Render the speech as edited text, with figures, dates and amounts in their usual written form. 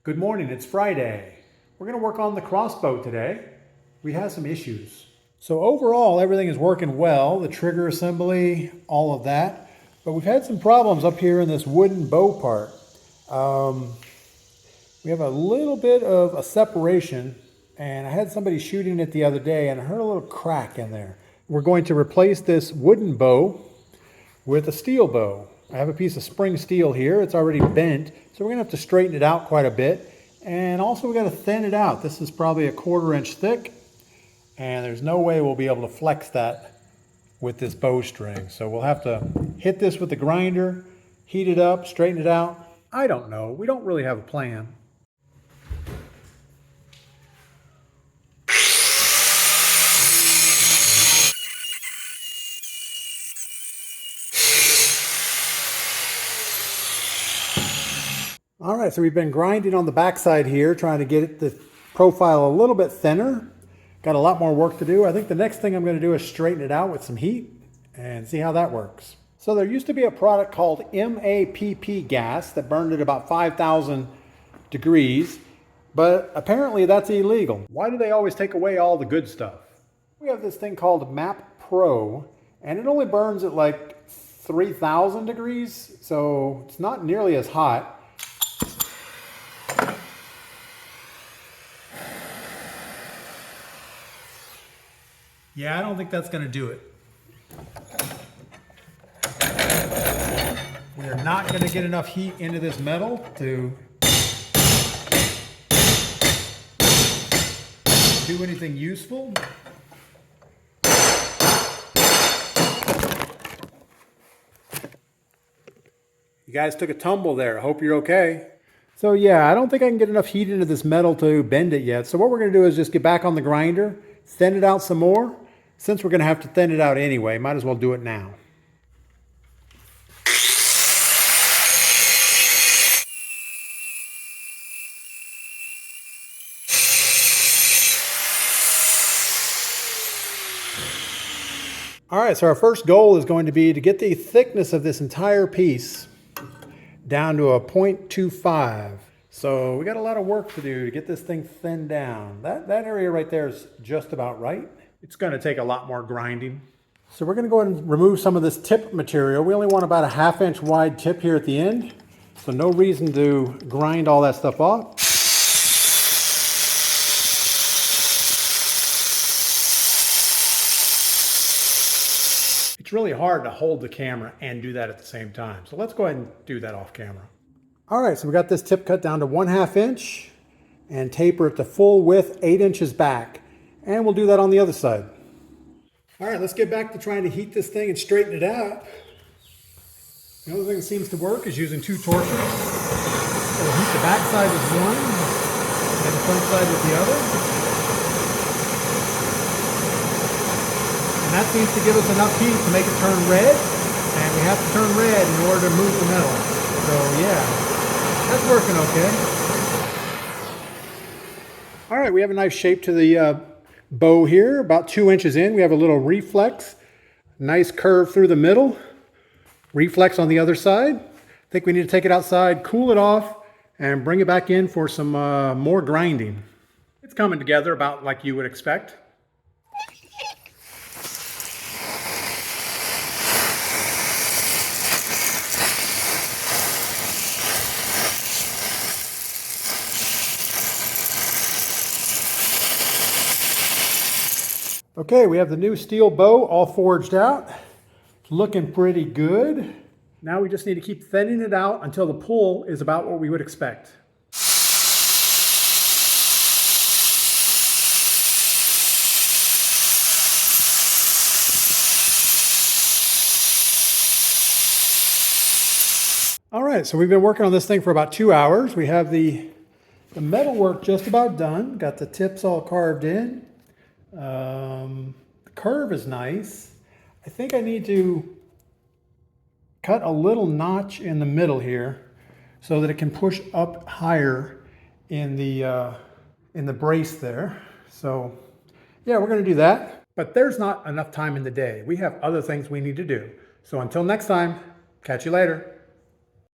Good morning, it's Friday. We're going to work on the Crossbow today. We have some issues. So overall, everything is working well, the trigger assembly, all of that. But we've had some problems up here in this wooden bow part. We have a little bit of a separation, and I had somebody shooting it the other day and I heard a little crack in there. We're going to replace this wooden bow with a steel bow. I have a piece of spring steel here. It's already bent, so we're gonna have to straighten it out quite a bit. And also we gotta thin it out. This is probably a 1/4 inch thick, and there's no way we'll be able to flex that with this bowstring. So we'll have to hit this with the grinder, heat it up, straighten it out. I don't know, we don't really have a plan. All right, so we've been grinding on the backside here, trying to get the profile a little bit thinner. Got a lot more work to do. I think the next thing I'm going to do is straighten it out with some heat and see how that works. So there used to be a product called MAPP gas that burned at about 5,000 degrees, but apparently that's illegal. Why do they always take away all the good stuff? We have this thing called MAP Pro, and it only burns at like 3,000 degrees, so it's not nearly as hot. Yeah, I don't think that's going to do it. We are not going to get enough heat into this metal to do anything useful. You guys took a tumble there. I hope you're okay. So yeah, I don't think I can get enough heat into this metal to bend it yet. So what we're going to do is just get back on the grinder, thin it out some more. Since we're going to have to thin it out anyway, might as well do it now. All right, so our first goal is going to be to get the thickness of this entire piece down to a 0.25. So we got a lot of work to do to get this thing thinned down. That area right there is just about right. It's going to take a lot more grinding. So we're going to go ahead and remove some of this tip material. We only want about a 1/2 inch wide tip here at the end. So no reason to grind all that stuff off. It's really hard to hold the camera and do that at the same time. So let's go ahead and do that off camera. All right, so we got this tip cut down to 1/2 inch and taper it to full width, 8 inches back. And we'll do that on the other side. All right, let's get back to trying to heat this thing and straighten it out. The only thing that seems to work is using 2 torches. We'll heat the back side with one and the front side with the other. And that seems to give us enough heat to make it turn red. And we have to turn red in order to move the metal. So yeah, that's working okay. All right, we have a nice shape to the bow here, about 2 inches in. We have a little reflex, nice curve through the middle, reflex on the other side. I think we need to take it outside, cool it off, and bring it back in for some more grinding. It's coming together about like you would expect. Okay, we have the new steel bow all forged out. It's looking pretty good. Now we just need to keep thinning it out until the pull is about what we would expect. All right, so we've been working on this thing for about 2 hours. We have the metal work just about done. Got the tips all carved in. The curve is nice. I think I need to cut a little notch in the middle here so that it can push up higher in the brace there. So yeah, we're going to do that. But there's not enough time in the day. We have other things we need to do. So until next time, catch you later.